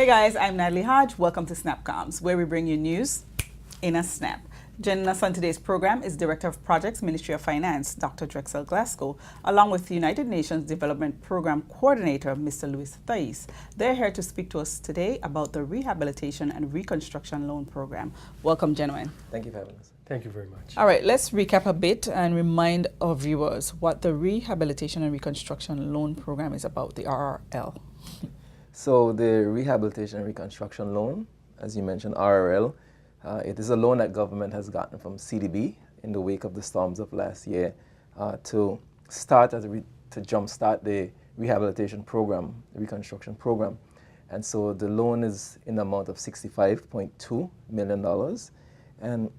Hey guys, I'm Natalie Hodge. Welcome to SnapComms, where we bring you news in a snap. Joining us on today's program is Director of Projects, Ministry of Finance, Dr. Drexel Glasgow, along with the United Nations Development Program Coordinator, Mr. Louis Thais. They're here to speak to us today about the Rehabilitation and Reconstruction Loan Program. Welcome, gentlemen. Thank you for having us. Thank you very much. All right, let's recap a bit and remind our viewers what the Rehabilitation and Reconstruction Loan Program is about, the RRL. So the Rehabilitation and Reconstruction Loan, as you mentioned, RRL, it is a loan that government has gotten from CDB in the wake of the storms of last year to jumpstart the rehabilitation program, the reconstruction program. And so the loan is in the amount of $65.2 million, and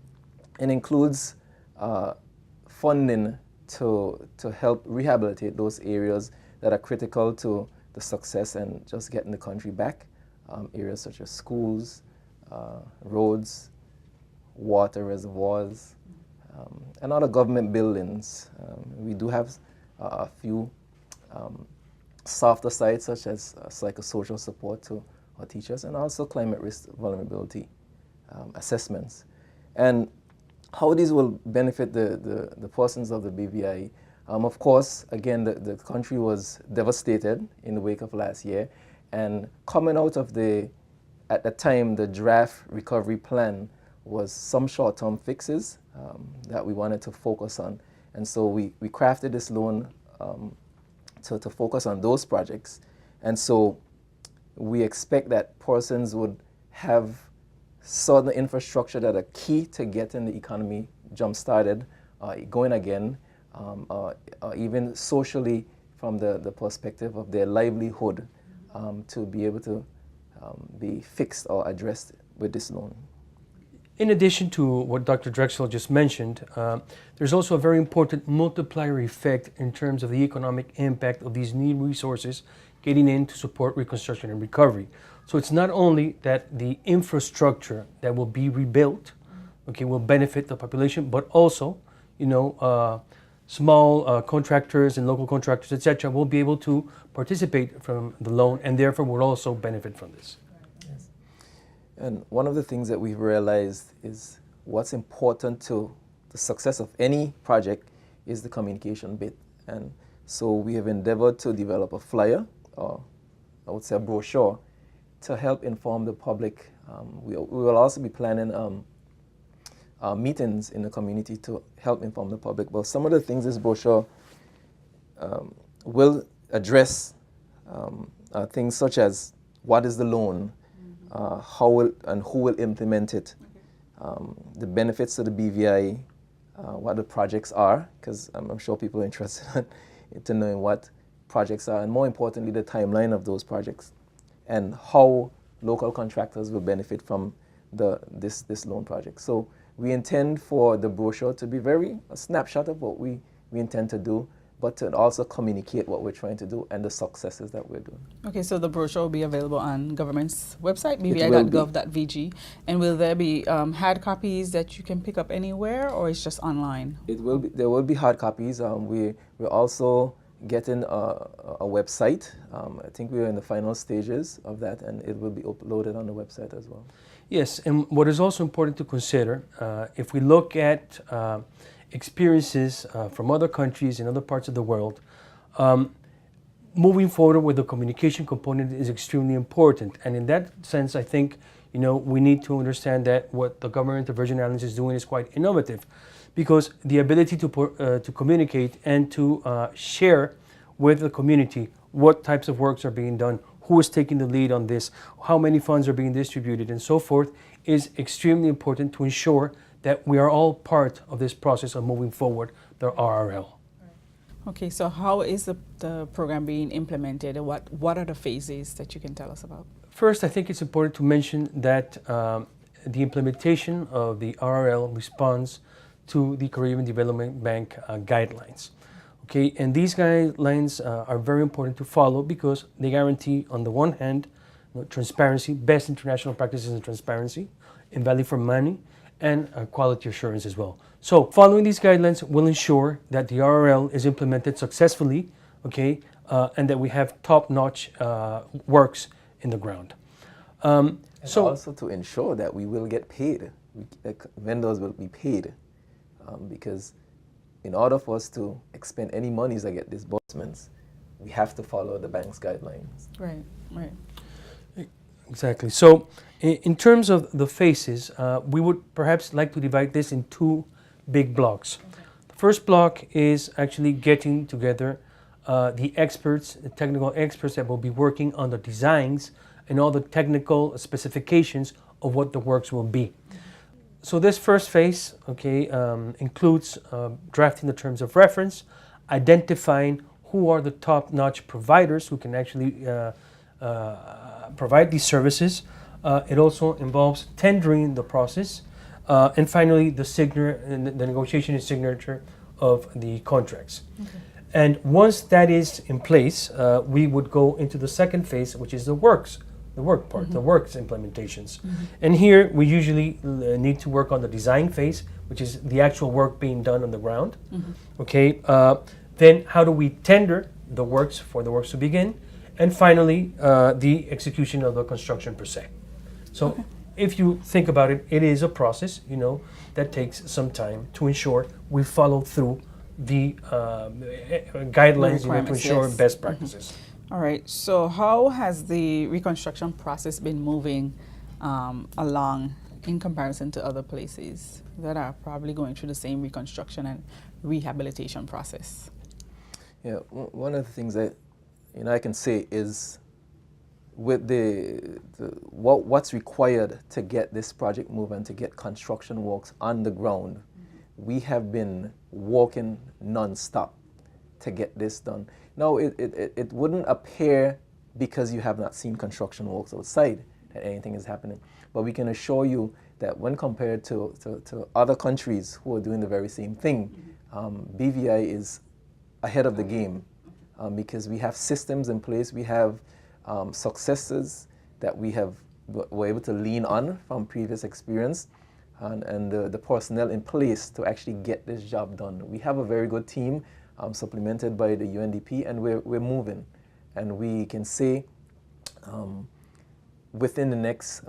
it includes funding to help rehabilitate those areas that are critical to the success and just getting the country back. Areas such as schools, roads, water reservoirs, and other government buildings. We do have a few softer sides such as psychosocial support to our teachers, and also climate risk vulnerability assessments. And how these will benefit the persons of the BVI. Of course, again, the country was devastated in the wake of last year, and coming out of at the time, the draft recovery plan was some short-term fixes that we wanted to focus on. And so we crafted this loan to focus on those projects. And so we expect that persons would have certain infrastructure that are key to getting the economy jump-started, going again, even socially from the perspective of their livelihood to be able to be fixed or addressed with this loan. In addition to what Dr. Drexel just mentioned, there's also a very important multiplier effect in terms of the economic impact of these new resources getting in to support reconstruction and recovery. So it's not only that the infrastructure that will be rebuilt, okay, will benefit the population, but also, small contractors and local contractors, etc., will be able to participate from the loan and therefore will also benefit from this. Yes. And one of the things that we've realized is what's important to the success of any project is the communication bit. And so we have endeavored to develop a flyer, or I would say a brochure, to help inform the public. We will also be planning meetings in the community to help inform the public. But some of the things this brochure will address things such as what is the loan, how and who will implement it, the benefits to the BVI, what the projects are, because I'm sure people are interested in knowing what projects are, and more importantly, the timeline of those projects, and how local contractors will benefit from this loan project. So we intend for the brochure to be a snapshot of what we intend to do, but to also communicate what we're trying to do and the successes that we're doing. Okay, so the brochure will be available on government's website, bvi.gov.vg, and will there be hard copies that you can pick up anywhere, or it's just online? There will be hard copies. We're also getting a website. I think we're in the final stages of that, and it will be uploaded on the website as well. Yes, and what is also important to consider, if we look at experiences from other countries in other parts of the world, moving forward with the communication component is extremely important. And in that sense, I think, we need to understand that what the government of Virgin Islands is doing is quite innovative, because the ability to communicate and to share with the community what types of works are being done, who is taking the lead on this, how many funds are being distributed, and so forth, is extremely important to ensure that we are all part of this process of moving forward the RRL. Okay, so how is the program being implemented, and what are the phases that you can tell us about? First, I think it's important to mention that the implementation of the RRL responds to the Caribbean Development Bank guidelines. Okay, and these guidelines are very important to follow because they guarantee, on the one hand, transparency, best international practices in transparency, in value for money, and quality assurance as well. So following these guidelines will ensure that the RRL is implemented successfully, okay, and that we have top-notch works in the ground. And So also to ensure that we will get paid, vendors will be paid, because in order for us to expend any monies that get disbursements, we have to follow the bank's guidelines. Right, right. exactly. So in terms of the phases, we would perhaps like to divide this in two big blocks. The first block is actually getting together the experts, the technical experts that will be working on the designs and all the technical specifications of what the works will be. So this first phase, okay, includes drafting the terms of reference, identifying who are the top-notch providers who can actually provide these services. It also involves tendering the process, and finally the negotiation and signature of the contracts. Okay. And once that is in place, we would go into the second phase, which is the work part, the works implementations. And here we usually need to work on the design phase, which is the actual work being done on the ground. Okay. Then how do we tender the works for the works to begin? And finally, the execution of the construction per se. So if you think about it, it is a process, that takes some time to ensure we follow through the guidelines, to ensure yes. best practices. All right. So how has the reconstruction process been moving along in comparison to other places that are probably going through the same reconstruction and rehabilitation process? Yeah, one of the things that I can say is with what's required to get this project moving, to get construction works on the ground, we have been working non-stop to get this done. Now, it wouldn't appear, because you have not seen construction works outside, that anything is happening. But we can assure you that when compared to other countries who are doing the very same thing, BVI is ahead of the game, because we have systems in place, we have successes that we're able to lean on from previous experience, and the personnel in place to actually get this job done. We have a very good team, supplemented by the UNDP, and we're moving. And we can say within the next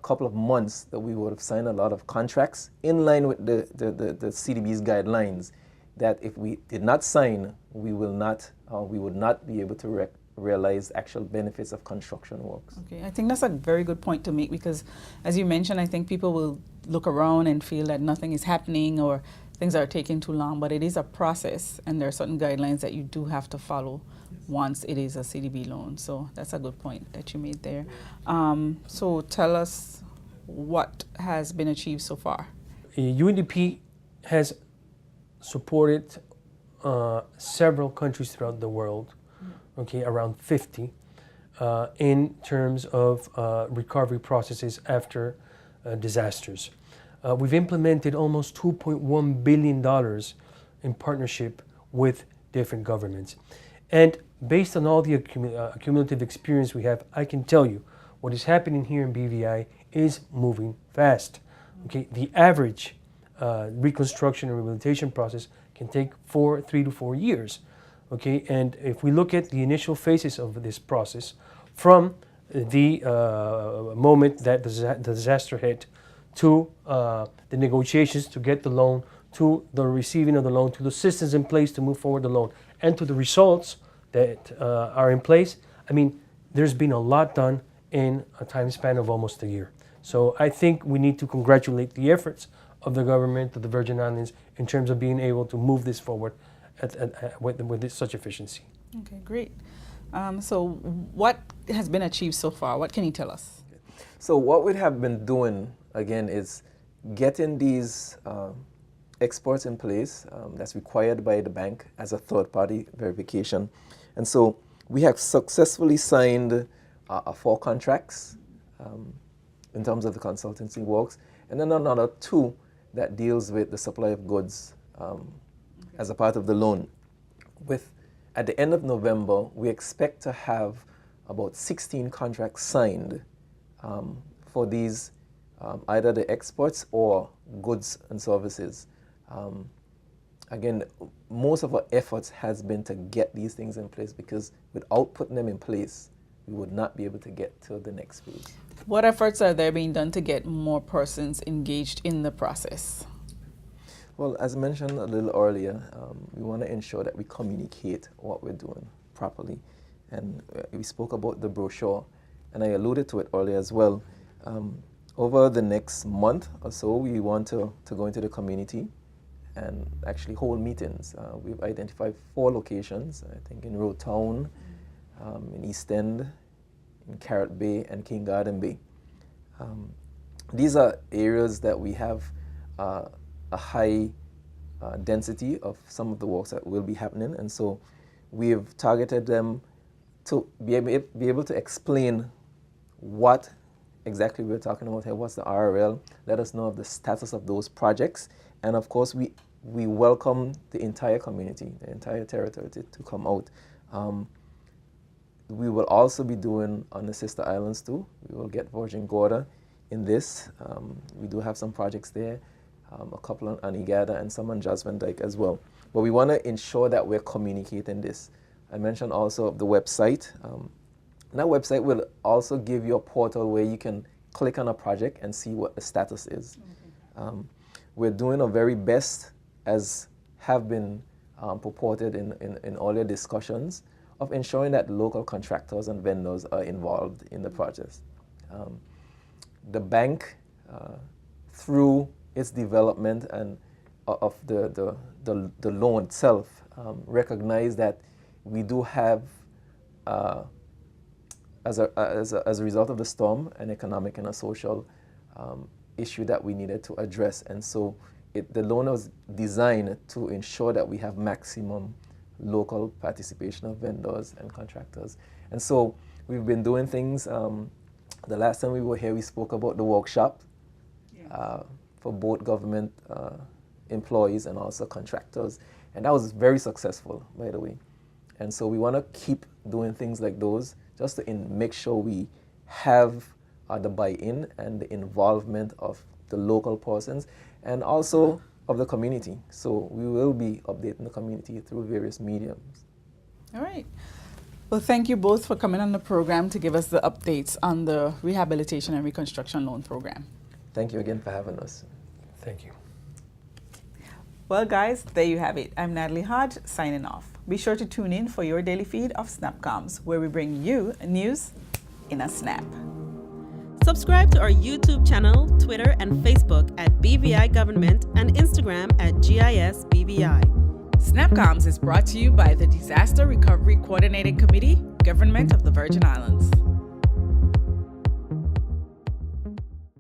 couple of months that we would have signed a lot of contracts in line with the CDB's guidelines, that if we did not sign, we would not be able to realize actual benefits of construction works. Okay, I think that's a very good point to make, because as you mentioned, I think people will look around and feel that nothing is happening or things are taking too long, but it is a process and there are certain guidelines that you do have to follow once it is a CDB loan. So that's a good point that you made there. So tell us what has been achieved so far. UNDP has supported several countries throughout the world, okay, around 50, in terms of recovery processes after disasters. We've implemented almost $2.1 billion in partnership with different governments. And based on all the accumulative experience we have, I can tell you what is happening here in BVI is moving fast. Okay, the average reconstruction and rehabilitation process can take 3 to 4 years. Okay, and if we look at the initial phases of this process, from the moment that the disaster hit, to the negotiations to get the loan, to the receiving of the loan, to the systems in place to move forward the loan, and to the results that are in place, I mean, there's been a lot done in a time span of almost a year. So I think we need to congratulate the efforts of the government of the Virgin Islands in terms of being able to move this forward with such efficiency. Okay, great. So what has been achieved so far? What can you tell us? So what we have been doing, again, is getting these exports in place that's required by the bank as a third-party verification. And so we have successfully signed 4 contracts in terms of the consultancy works, and then another 2 that deals with the supply of goods as a part of the loan. At the end of November, we expect to have about 16 contracts signed for these, either the exports or goods and services. Again, most of our efforts has been to get these things in place, because without putting them in place, we would not be able to get to the next phase. What efforts are there being done to get more persons engaged in the process? Well, as mentioned a little earlier, we want to ensure that we communicate what we're doing properly. And we spoke about the brochure, and I alluded to it earlier as well. Over the next month or so, we want to go into the community and actually hold meetings. We've identified 4 locations, I think in Road Town, in East End, in Carrot Bay, and King Garden Bay. These are areas that we have a high density of some of the works that will be happening, and so we have targeted them to be able to explain what exactly we're talking about here, what's the RRL, let us know of the status of those projects, and of course we welcome the entire community, the entire territory to come out. We will also be doing on the sister islands too. We will get Virgin Gorda in this. We do have some projects there, a couple on Anigada and some on Jasmine Dyke as well. But we want to ensure that we're communicating this. I mentioned also the website. And that website will also give you a portal where you can click on a project and see what the status is. Okay. We're doing our very best, as have been purported in all your discussions, of ensuring that local contractors and vendors are involved in the project. The bank, through its development and of the loan itself, recognize that we do have, as a result of the storm, an economic and a social issue that we needed to address. And so the loan was designed to ensure that we have maximum local participation of vendors and contractors. And so we've been doing things. The last time we were here, we spoke about the workshop for both government employees and also contractors. And that was very successful, by the way. And so we want to keep doing things like those just to make sure we have the buy-in and the involvement of the local persons and also of the community. So we will be updating the community through various mediums. All right. Well, thank you both for coming on the program to give us the updates on the Rehabilitation and Reconstruction Loan Program. Thank you again for having us. Thank you. Well, guys, there you have it. I'm Natalie Hodge, signing off. Be sure to tune in for your daily feed of SnapComms, where we bring you news in a snap. Subscribe to our YouTube channel, Twitter, and Facebook at BVI Government and Instagram at GIS BVI. SnapComms is brought to you by the Disaster Recovery Coordinating Committee, Government of the Virgin Islands.